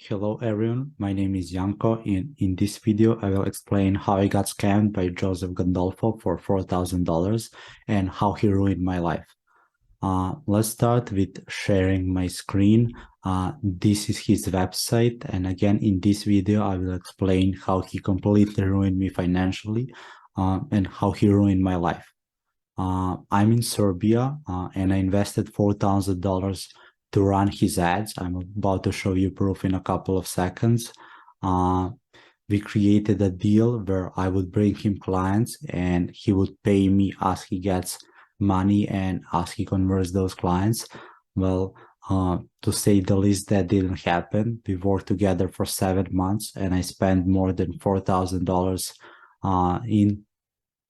Hello everyone, my name is Yanko. In this video, I will explain how I got scammed by Joseph Gandolfo for $4,000 and how he ruined my life. Let's start with sharing my screen. This is his website, and again, in this video, I will explain how he completely ruined me financially and how he ruined my life. I'm in Serbia and I invested $4,000 to run his ads. I'm about to show you proof in a couple of seconds. We created a deal where I would bring him clients and he would pay me as he gets money and as he converts those clients. Well, to say the least, that didn't happen. We worked together for 7 months and I spent more than $4,000 in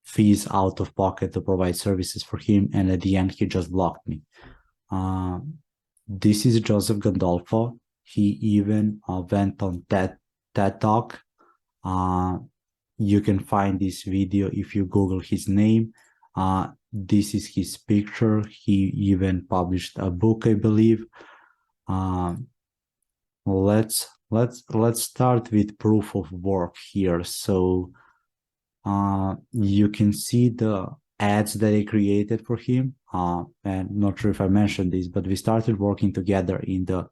fees out of pocket to provide services for him, and at the end he just blocked me. This is Joseph Gandolfo. He even went on TED Talk. You can find this video if you Google his name. This is his picture. He even published a book, I believe. Let's start with proof of work here. So you can see the ads that I created for him. And not sure if I mentioned this, but we started working together in the,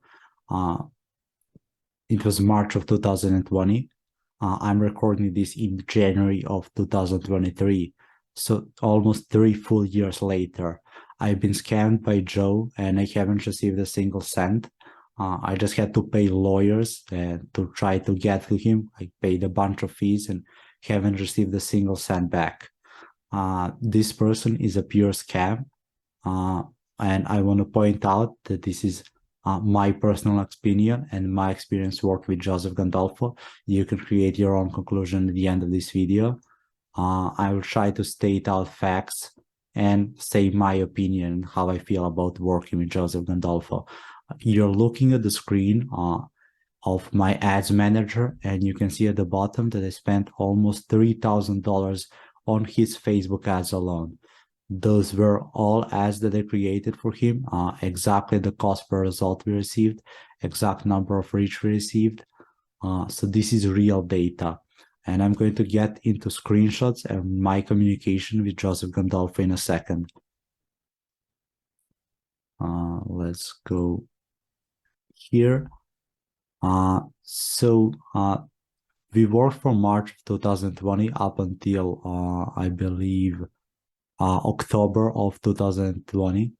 it was March of 2020. I'm recording this in January of 2023. So almost 3 full years later, I've been scammed by Joe and I haven't received a single cent. I just had to pay lawyers to try to get to him. I paid a bunch of fees and haven't received a single cent back. This person is a pure scam. And I want to point out that this is my personal opinion and my experience work with Joseph Gandolfo. You can create your own conclusion at the end of this video. I will try to state out facts and say my opinion, how I feel about working with Joseph Gandolfo. You're looking at the screen of my ads manager, and you can see at the bottom that I spent almost $3,000 on his Facebook ads alone. Those were all ads that I created for him, exactly the cost per result we received, exact number of reach we received. So this is real data. And I'm going to get into screenshots and my communication with Joseph Gandolfo in a second. Let's go here. We worked from March of 2020 up until, I believe, October of 2020.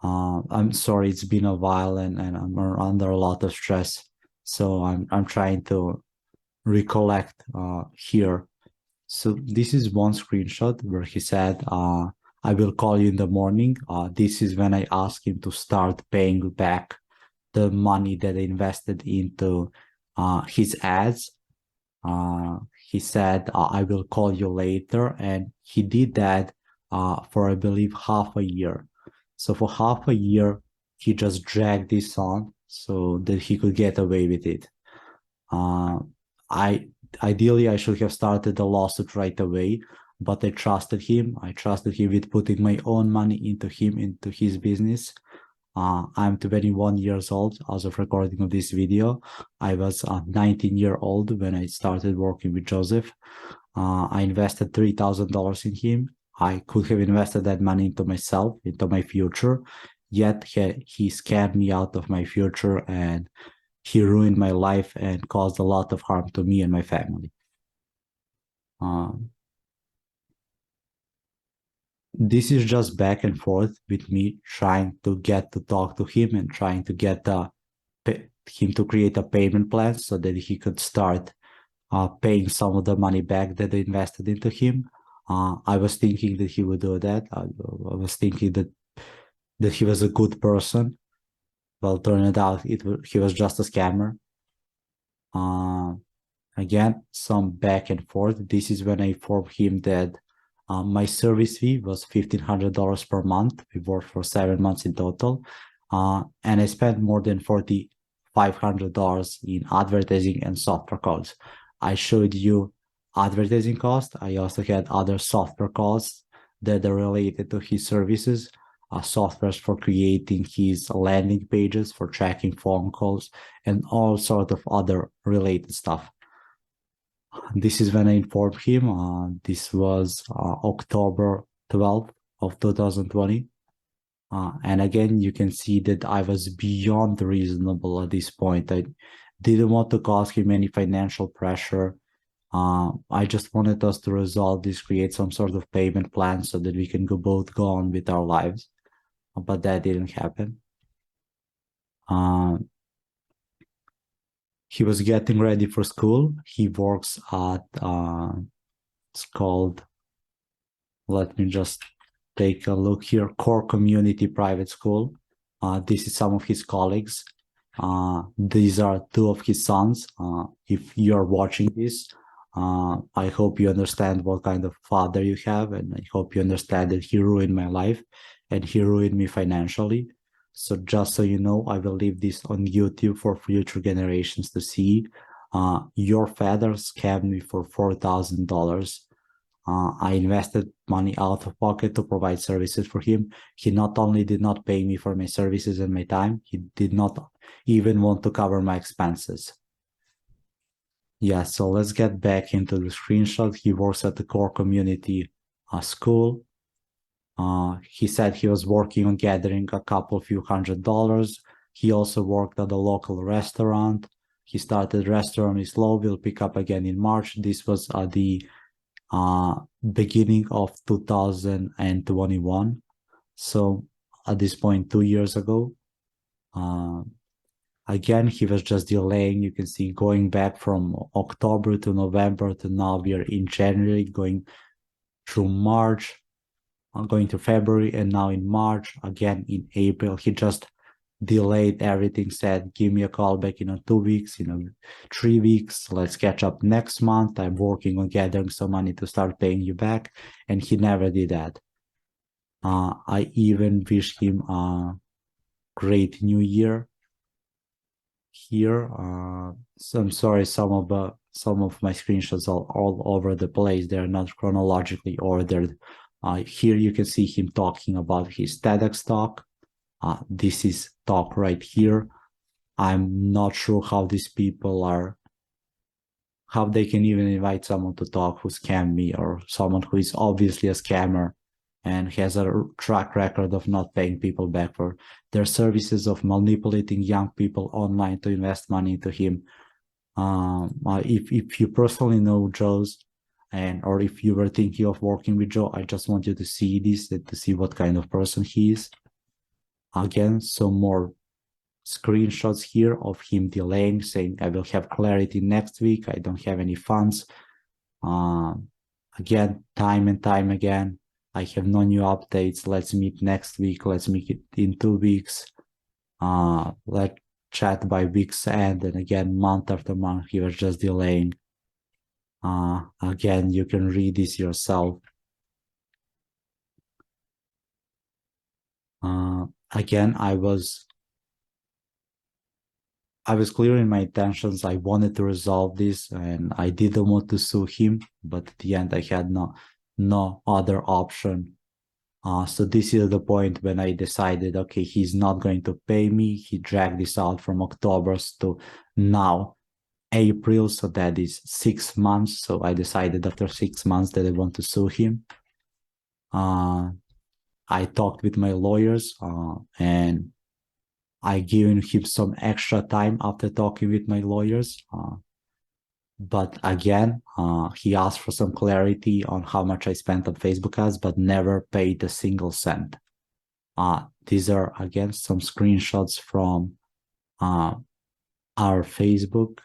I'm sorry, it's been a while and I'm under a lot of stress. So I'm trying to recollect here. So this is one screenshot where he said, I will call you in the morning. This is when I asked him to start paying back the money that I invested into his ads. He said, I will call you later. And he did that for, I believe, half a year. So for half a year, he just dragged this on so that he could get away with it. Ideally, I should have started the lawsuit right away, but I trusted him. I trusted him with putting my own money into his business. I'm 21 years old as of recording of this video. I was 19-year-old when I started working with Joseph. I invested $3,000 in him. I could have invested that money into myself, into my future, yet he scammed me out of my future and he ruined my life and caused a lot of harm to me and my family. This is just back and forth with me trying to get to talk to him and trying to get him to create a payment plan so that he could start paying some of the money back that I invested into him. I was thinking that he would do that. I was thinking that he was a good person. Well, turned out he was just a scammer. Again, some back and forth. This is when I informed him that my service fee was $1,500 per month. We worked for 7 months in total. And I spent more than $4,500 in advertising and software costs. I showed you advertising costs. I also had other software costs that are related to his services. softwares for creating his landing pages, for tracking phone calls, and all sort of other related stuff. This is when I informed him. This was October 12th of 2020. And again, you can see that I was beyond reasonable at this point. I didn't want to cause him any financial pressure. I just wanted us to resolve this, create some sort of payment plan so that we can both go on with our lives. But that didn't happen. He was getting ready for school. He works at, it's called, let me just take a look here, Core Community Private School. This is some of his colleagues. These are two of his sons. If you're watching this, I hope you understand what kind of father you have, and I hope you understand that he ruined my life and he ruined me financially. So just so you know, I will leave this on YouTube for future generations to see. Your father scammed me for $4,000. I invested money out of pocket to provide services for him. He not only did not pay me for my services and my time, he did not even want to cover my expenses. Yeah, so let's get back into the screenshot. He works at the Core Community School. He said he was working on gathering a few $100. He also worked at a local restaurant. He started restaurant is slow, will pick up again in March. This was the beginning of 2021. So at this point, 2 years ago, again, he was just delaying. You can see going back from October to November to now we are in January, going through March, going to February, and now in March, again in April. He just delayed everything, said, give me a call back in 2 weeks, 3 weeks, let's catch up next month. I'm working on gathering some money to start paying you back. And he never did that. I even wish him a great new year here. So I'm sorry, some of my screenshots are all over the place. They're not chronologically ordered. Here you can see him talking about his TEDx talk. This is talk right here. I'm not sure how these people how they can even invite someone to talk who scammed me, or someone who is obviously a scammer and has a track record of not paying people back for their services, of manipulating young people online to invest money into him. If you personally know Joe's, or if you were thinking of working with Joe, I just want you to see this, to see what kind of person he is. Again, some more screenshots here of him delaying, saying, I will have clarity next week. I don't have any funds. Again, time and time again, I have no new updates. Let's meet next week. Let's meet it in 2 weeks. Let's chat by week's end. And again, month after month, he was just delaying. Again, you can read this yourself. Again, I was clear in my intentions. I wanted to resolve this and I didn't want to sue him, but at the end I had no other option. So this is the point when I decided, okay, he's not going to pay me. He dragged this out from October to now April, so that is 6 months. So I decided after 6 months that I want to sue him. I talked with my lawyers and I given him some extra time after talking with my lawyers. But again, he asked for some clarity on how much I spent on Facebook ads, but never paid a single cent. These are, again, some screenshots from our Facebook.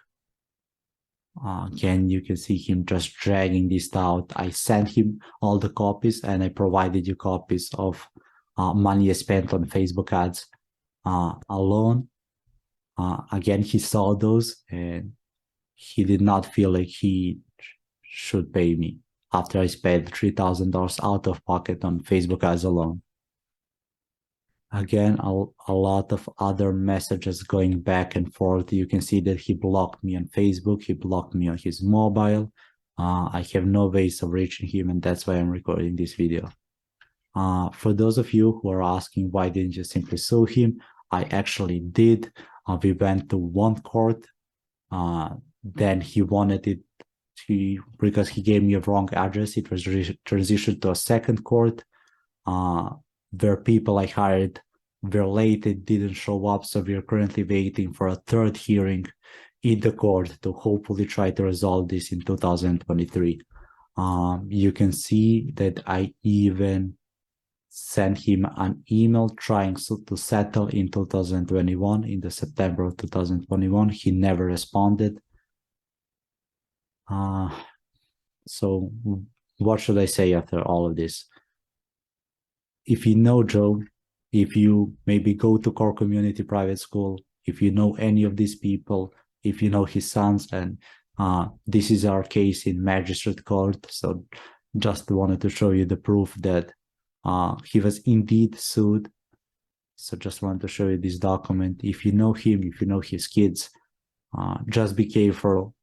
Again, you can see him just dragging this out. I sent him all the copies and I provided you copies of money I spent on Facebook ads alone. Again, he saw those and he did not feel like he should pay me after I spent $3,000 out of pocket on Facebook ads alone. Again, a lot of other messages going back and forth. You can see that he blocked me on Facebook. He blocked me on his mobile. I have no ways of reaching him, and that's why I'm recording this video. For those of you who are asking why didn't you simply sue him, I actually did. We went to one court. Then he wanted it because he gave me a wrong address. It was transitioned to a second court where people I hired were late. It didn't show up. So we're currently waiting for a third hearing in the court to hopefully try to resolve this in 2023. You can see that I even sent him an email trying to settle in 2021, in the September of 2021. He never responded. So what should I say after all of this? If you know Joe, if you maybe go to core community private school, if you know any of these people, if you know his sons, and this is our case in magistrate court. So just wanted to show you the proof that he was indeed sued. So just wanted to show you this document. If you know him, if you know his kids, just be careful.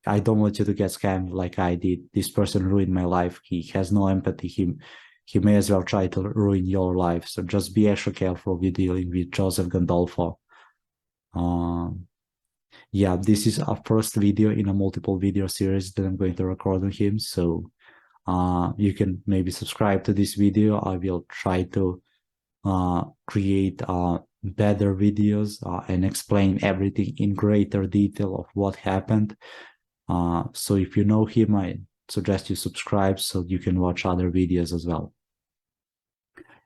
I don't want you to get scammed like I did. This person ruined my life. He has no empathy. He may as well try to ruin your life. So just be extra careful with dealing with Joseph Gandolfo. Yeah, this is our first video in a multiple video series that I'm going to record on him. So you can maybe subscribe to this video. I will try to create better videos and explain everything in greater detail of what happened. So if you know him, I suggest you subscribe so you can watch other videos as well.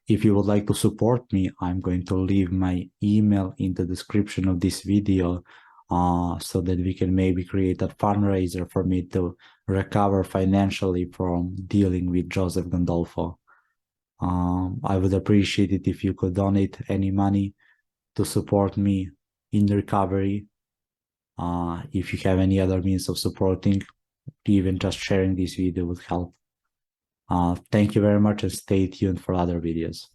If you would like to support me, I'm going to leave my email in the description of this video so that we can maybe create a fundraiser for me to recover financially from dealing with Joseph Gandolfo. I would appreciate it if you could donate any money to support me in recovery. If you have any other means of supporting, even just sharing this video would help. Thank you very much and stay tuned for other videos.